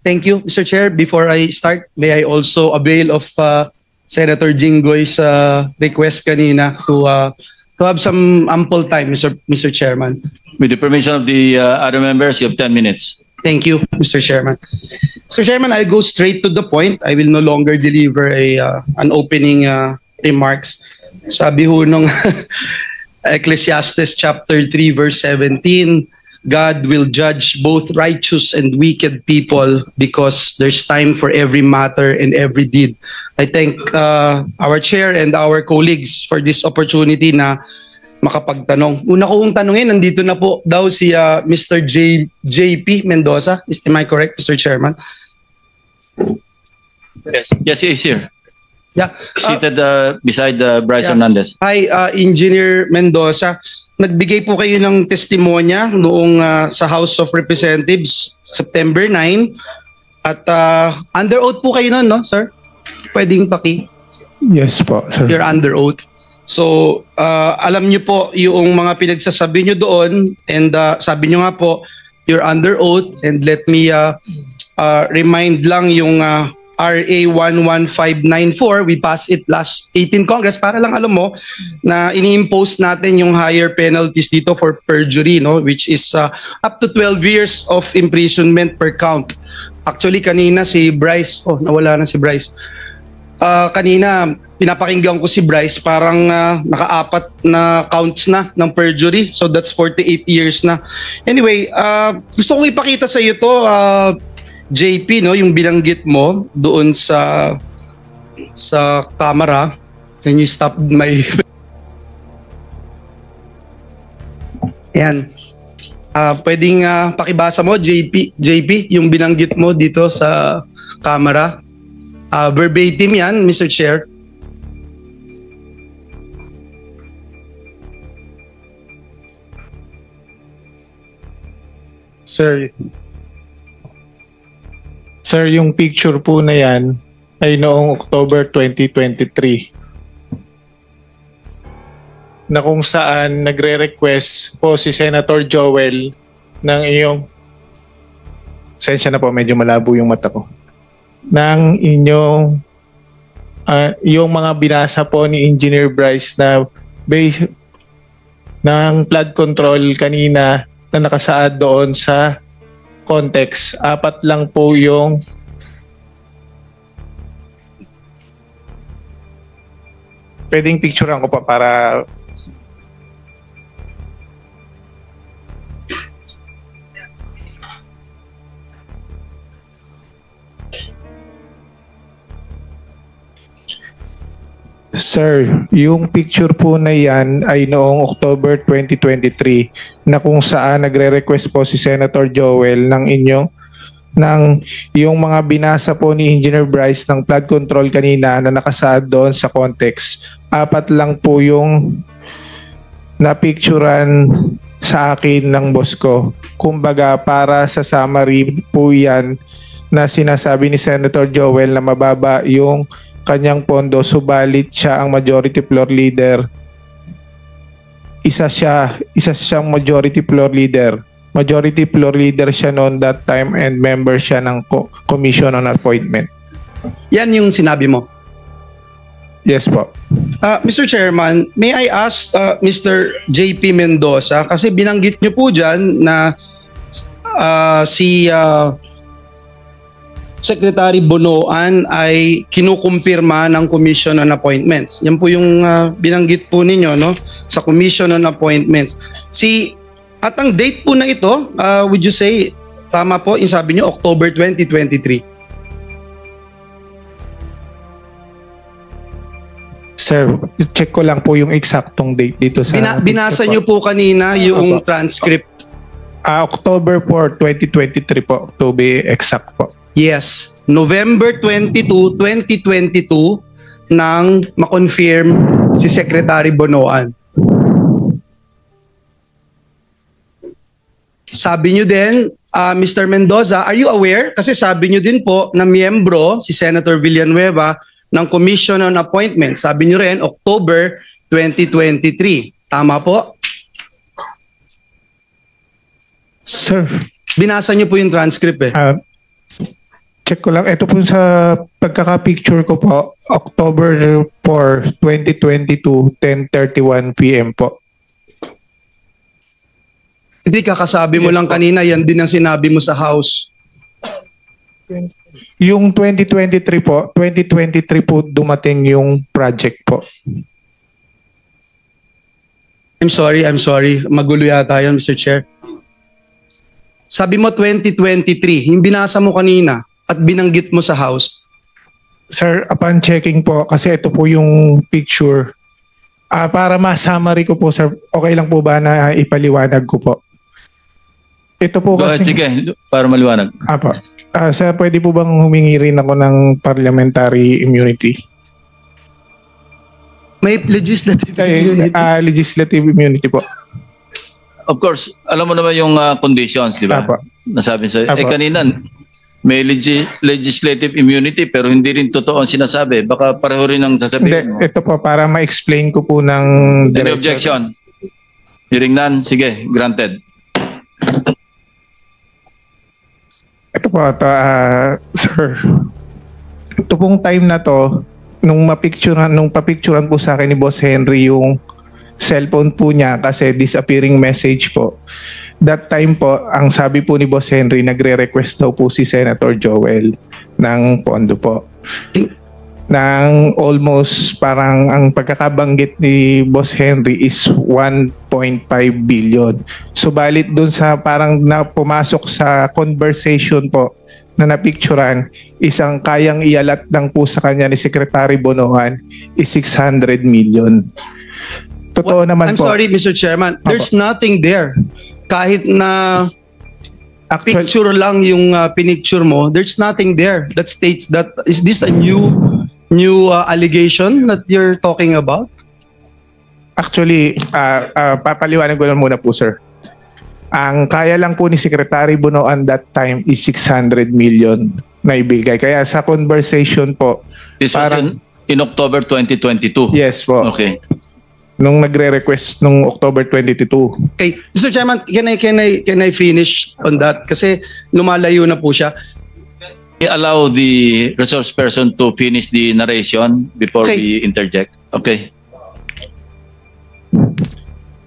Thank you, Mr. Chair. Before I start, may I also avail of Senator Jinggoy's request kanina to have some ample time, Mr. Chairman. With the permission of the other members, you have 10 minutes. Thank you, Mr. Chairman. Mr. Chairman, I'll go straight to the point. I will no longer deliver an opening remarks. Sabi ho nung Ecclesiastes chapter 3 verse 17, God will judge both righteous and wicked people because there's time for every matter and every deed. I thank our chair and our colleagues for this opportunity na makapagtanong. Una kong tanungin, nandito na po daw si Mr. JP Mendoza. Am I correct, Mr. Chairman? Yes, he is here. Yeah. Seated beside Bryce Hernandez. Hi, Engineer Mendoza. Nagbigay po kayo ng testimonya noong sa House of Representatives September 9 at under oath po kayo noon, no, sir? Pwedeng paki? Yes po, sir. You're under oath. So, alam niyo po yung mga pinagsasabi niyo doon and sabi niyo nga po, you're under oath and let me remind lang yung RA 11594, we passed it last 18 Congress para lang alam mo na ini-impose natin yung higher penalties dito for perjury, no, which is up to 12 years of imprisonment per count. Actually kanina si Bryce, nawala na si Bryce. Kanina pinapakinggan ko si Bryce, parang naka-4 na counts na ng perjury. So that's 48 years na. Anyway, gusto kong ipakita sa iyo to, JP, no, yung binanggit mo doon sa camera. Can you stop my... Ayan. Pwedeng pakibasa mo, JP, yung binanggit mo dito sa camera. Verbatim yan, Mr. Chair. Sir, yung picture po na yan ay noong October 2023 na kung saan nagre-request po si Senator Joel ng iyong, sensya na po, medyo malabo yung mata ko, ng inyong yung mga binasa po ni Engineer Bryce na base ng flood control kanina na nakasaad doon sa context. 4 lang po yung pwedeng picturean ko pa para Sir, yung picture po na yan ay noong October 2023 na kung saan nagre-request po si Senator Joel ng yung mga binasa po ni Engineer Bryce ng flood control kanina na nakasaad doon sa context. 4 lang po yung napicturan sa akin ng boss ko. Kumbaga para sa summary po yan na sinasabi ni Senator Joel na mababa yung kanyang pondo, subalit siya ang majority floor leader. Isa siyang majority floor leader. Majority floor leader siya noon that time and member siya ng Commission on Appointment. Yan yung sinabi mo? Yes po. Mr. Chairman, may I ask Mr. JP Mendoza, kasi binanggit niyo po dyan na si Secretary Bonoan ay kinukumpirma ng Commission on Appointments. Yan po yung binanggit po ninyo, no, sa Commission on Appointments. At ang date po na ito, would you say, tama po, yung sabi niyo, October 2023? Sir, check ko lang po yung eksaktong date dito sa... Binasa niyo po kanina yung transcript. October 4, 2023 po, to be exact po. Yes, November 22, 2022 nang ma-confirm si Secretary Bonoan. Sabi nyo din, Mr. Mendoza, are you aware? Kasi sabi nyo din po na miyembro si Senator Villanueva ng Commission on Appointments. Sabi nyo rin, October 2023. Tama po? Sir. Binasa nyo po yung transcript eh. Check ko lang. Ito po sa pagkaka-picture ko po, October 4, 2022, 10:31 p.m. po. Hindi, kakasabi mo Yes, lang po. kanina, yan din ang sinabi mo sa house. Yung 2023 po dumating yung project po. I'm sorry. Magulo yata yun, Mr. Chair. Sabi mo 2023, yung binasa mo kanina at binanggit mo sa house. Sir, upon checking po, kasi ito po yung picture. Para ma-summary ko po, sir, okay lang po ba na ipaliwanag ko po? Ito po Go ahead, kasi... sige, para maliwanag. Apo. Sir, pwede po bang humingi rin ako ng parliamentary immunity? May legislative immunity. Legislative immunity po. Of course, alam mo naman yung conditions, di ba? Apo. Nasabi sa Apo. kanina, may legislative immunity pero hindi rin totoo ang sinasabi. Baka pareho rin ang sasabihin mo. Hindi, ito po para ma-explain ko po ng... Any diretso. objection? Hearing none, sige, granted. Ito po, sir. Ito pong time na to, nung papicturean po sa akin ni Boss Henry yung cellphone po niya kasi disappearing message po. That time po, ang sabi po ni Boss Henry, nagre-request daw po si Senator Joel ng pondo po. Nang almost parang ang pagkakabanggit ni Boss Henry is 1.5 billion. Subalit dun sa parang pumasok sa conversation po na napicturean, isang kayang ialat lang po sa kanya ni Secretary Bonoan is 600 million. Totoo naman I'm po. sorry, Mr. Chairman. There's nothing there. Kahit na picture lang yung pinicture mo, there's nothing there that states that. Is this a new allegation that you're talking about? Actually, papaliwanag ko lang muna po, sir. Ang kaya lang po ni Secretary Bonoan that time is 600 million na ibigay. Kaya sa conversation po, This was in October 2022. yes po, Okay. nung nagre-request nung October 22. Okay, Mr. Chairman, can I finish on that? Kasi lumalayo na po siya. Allow the resource person to finish the narration before Okay. we interject. Okay.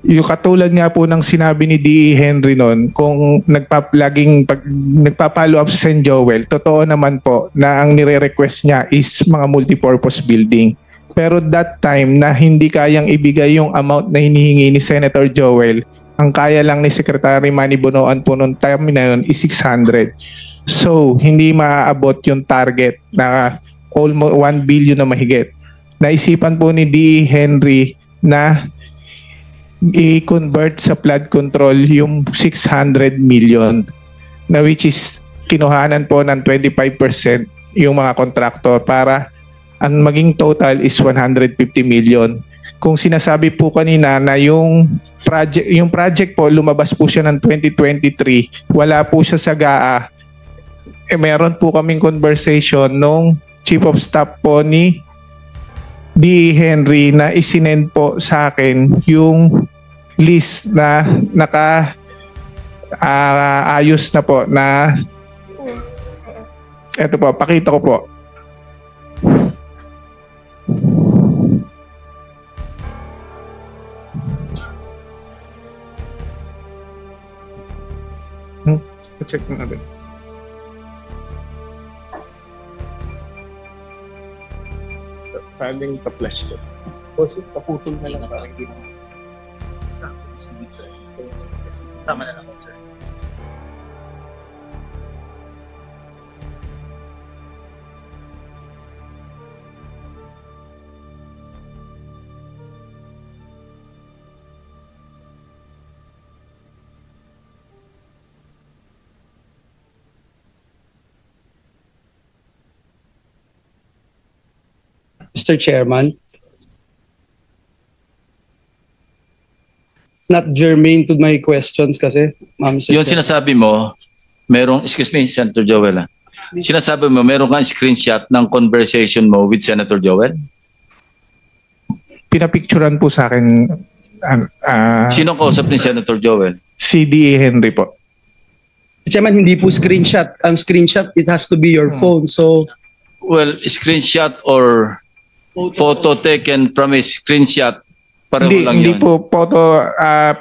Yung katulad nga po ng sinabi ni D.E. Henry noon, kung nagpa-follow up si Sen. Joel, totoo naman po na ang nire-request niya is mga multipurpose building. Pero that time na hindi kayang ibigay yung amount na hinihingi ni Senator Joel, ang kaya lang ni Secretary Manny Bonoan po noong time na yun is 600. So, hindi maaabot yung target na almost 1 billion na mahigit. Naisipan po ni D.E. Henry na i-convert sa flood control yung 600 million na which is kinuhanan po ng 25% yung mga kontraktor para ang maging total is 150 million. Kung sinasabi po kanina na yung project po lumabas po siya ng 2023, wala po siya sa GAA. Meron po kaming conversation nung Chief of Staff po ni D. Henry na isinend po sa akin yung list na ayos na po na eto po, pakita ko po. Check natin. Paling pa-flash to. Kasi paputol na lang parang hindi mo. Tama na naman, sir. Mr. Chairman, not germane to my questions kasi, Mr. Yung Chair. sinasabi mo, excuse me, Senator Joel. Sinasabi mo, meron kang screenshot ng conversation mo with Senator Joel? Pinapicturan po sa akin Sino kausap ni Senator Joel? si D.E. Henry po. Chairman, hindi po screenshot. Ang screenshot, it has to be your phone. So, Well, screenshot or photo taken from a screenshot, pareho lang Hindi yun. po photo,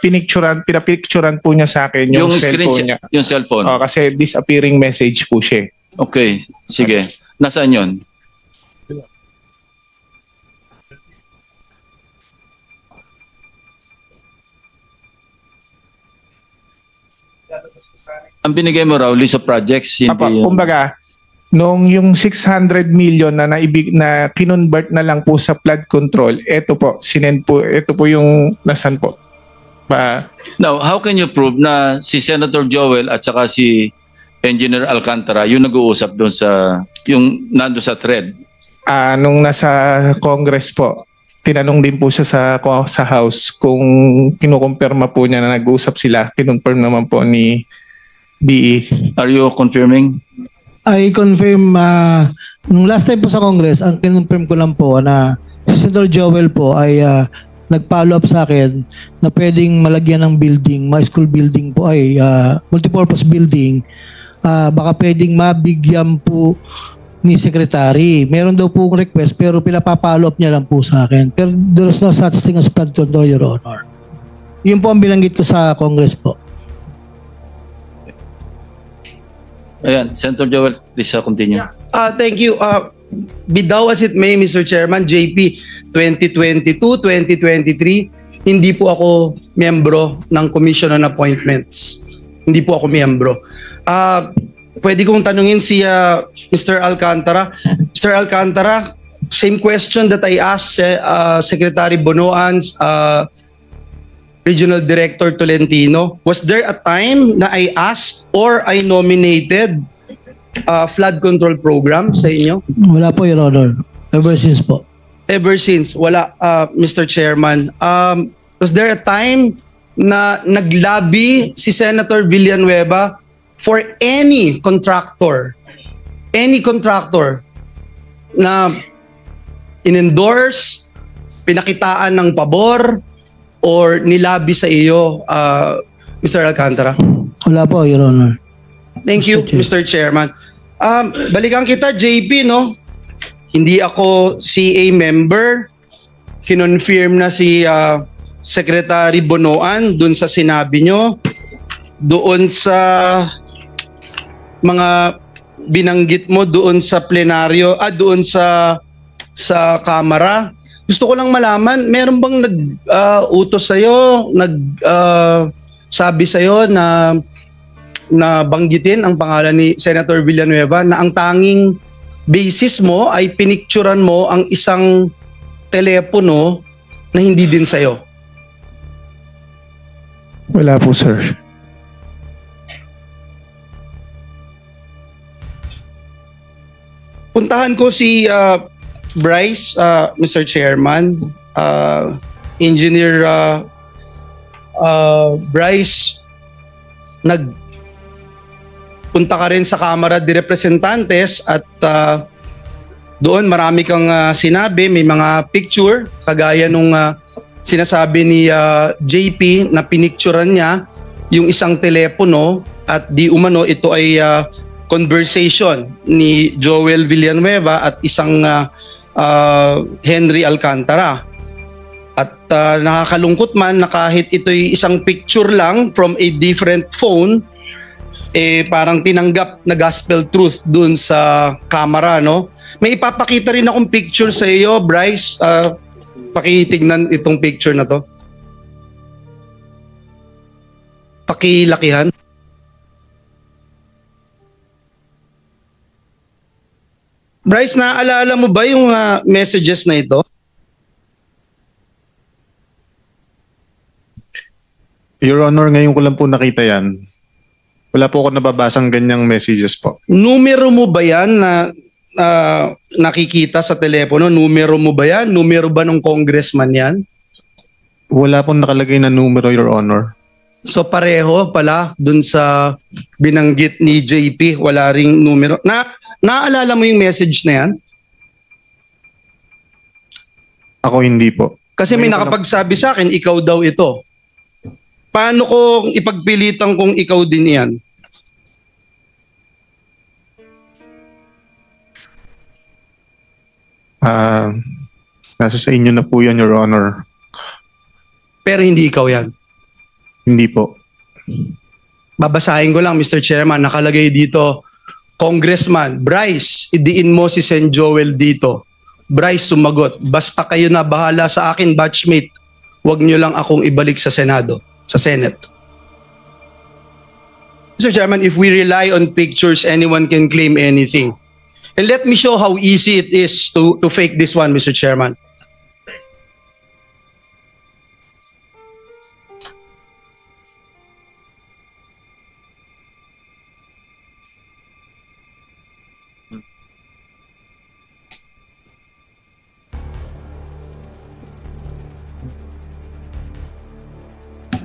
pinapicturan po niya sa akin yung cellphone niya. Yung cellphone. Kasi disappearing message po siya. Okay, sige. Nasaan yun? Ang binigay mo raw, list of projects, hindi yun. Kumbaga, nung yung 600 million na kinonvert na lang po sa flood control, ito po yung nasan po. Now, how can you prove na si Senator Joel at saka si Engineer Alcantara yung nag-uusap doon sa, yung nando sa thread? Nung nasa Congress po, tinanong din po siya sa House kung kinukumpirma po niya na nag-uusap sila. Kinonfirm naman po ni DE. Are you confirming? I confirm, nung last time po sa Congress, ang kinonfirm ko lang po na si Senator Joel po ay nag-follow up sa akin na pwedeng malagyan ng building, mga school building po ay multipurpose building, baka pwedeng mabigyan po ni Secretary. Meron daw po request pero pinapapollow up niya lang po sa akin. Pero there is no such thing as flood control, Your Honor. Yun po ang bilanggit ko sa Congress po. Ayan, Senator Joel, please continue. thank you. Be thou as it may, Mr. Chairman, JP 2022-2023, hindi po ako miyembro ng Commission on Appointments. Hindi po ako miyembro. Pwede kong tanungin si Mr. Alcantara. Mr. Alcantara, same question that I asked Secretary Bonoans, Regional Director Tolentino. Was there a time na I asked or I nominated flood control program sa inyo? Wala po, Your Honor. Ever since po. Ever since, wala, Mr. Chairman. Was there a time na naglabi si Senator Villanueva for any contractor na in-endorse, pinakitaan ng pabor, or nilabi sa iyo, Mr. Alcantara? Wala po, Your Honor. Thank you, Mr. Chairman. Balikan kita, JP, no? Hindi ako CA member. Kinonfirm na si Secretary Bonoan dun sa sinabi nyo. Doon sa mga binanggit mo doon sa plenaryo, doon sa Kamara. Gusto ko lang malaman, meron bang nag-utos sa'yo, sabi sa'yo na banggitin ang pangalan ni Senator Villanueva na ang tanging basis mo ay pinicturan mo ang isang telepono na hindi din sa'yo? Wala po, sir. Puntahan ko si Bryce, Mr. Chairman, Engineer Bryce, nagpunta ka rin sa Kamara de Representantes at doon marami kang sinabi, may mga picture, kagaya nung sinasabi ni JP na pinicturan niya yung isang telepono at di umano ito ay conversation ni Joel Villanueva at isang Henry Alcantara. At nakakalungkot man na kahit ito'y isang picture lang from a different phone, parang tinanggap na gospel truth dun sa camera, no? May ipapakita rin akong picture sa iyo, Bryce. Pakitignan itong picture na to. Pakilakihan. Bryce, naaalala mo ba yung messages na ito? Your Honor, ngayon ko lang po nakita yan. Wala po ako nababasang ganyang messages po. Numero mo ba yan na nakikita sa telepono? Numero mo ba yan? Numero ba ng congressman yan? Wala pong nakalagay na numero, Your Honor. So pareho pala dun sa binanggit ni JP, wala ring numero. Naaalala mo yung message na yan? Ako hindi po. Kasi may nakapagsabi sa akin, ikaw daw ito. Paano kung ipagpilitan kung ikaw din yan? Nasa sa inyo na po yan, Your Honor. Pero hindi ikaw yan. Hindi po. Babasahin ko lang, Mr. Chairman, nakalagay dito, Congressman, Bryce, idiin mo si Sen. Joel dito. Bryce sumagot, basta kayo na bahala sa akin, batchmate. Huwag nyo lang akong ibalik sa Senado, sa Senate. Mr. Chairman, if we rely on pictures, anyone can claim anything. And let me show how easy it is to fake this one, Mr. Chairman.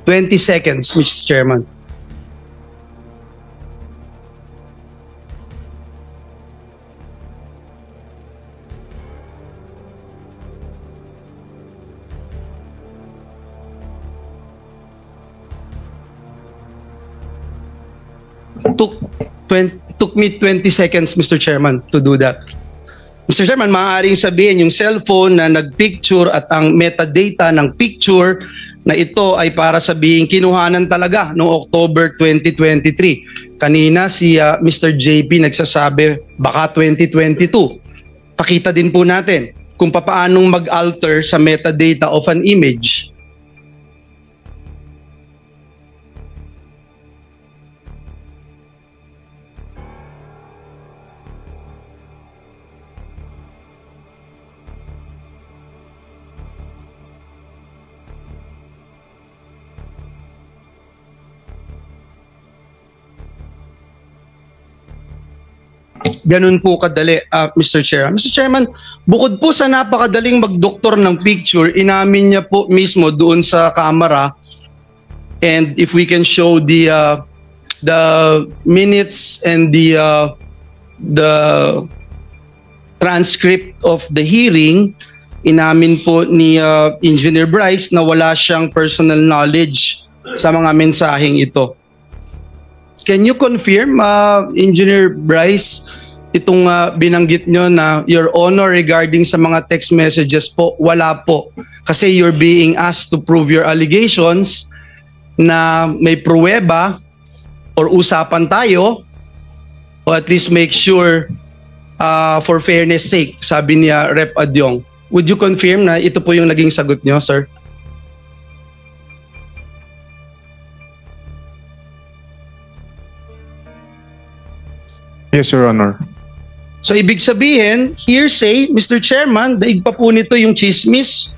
"20 seconds, Mr. Chairman. Took me 20 seconds, Mr. Chairman, to do that. Mr. Chairman, maaaring sabihin yung cellphone na nagpicture at ang metadata ng picture na ito ay para sabihin kinuhanan talaga noong October 2023. Kanina si Mr. JP nagsasabi baka 2022. Pakita din po natin kung papaanong mag-alter sa metadata of an image. Ganun po kadali, Mr. Chair. Mr. Chairman, bukod po sa napakadaling magdoktor ng picture, inamin niya po mismo doon sa camera, and if we can show the minutes and the transcript of the hearing, inamin po ni Engineer Bryce na wala siyang personal knowledge sa mga mensaheng ito. Can you confirm, Engineer Bryce, itong binanggit nyo na Your Honor regarding sa mga text messages po, wala po. Kasi you're being asked to prove your allegations na may pruweba or usapan tayo, o at least make sure for fairness sake, sabi niya Rep. Adyong. Would you confirm na ito po yung naging sagot nyo, sir? Yes, Your Honor. So ibig sabihin, hearsay, Mr. Chairman, daig pa po nito yung chismis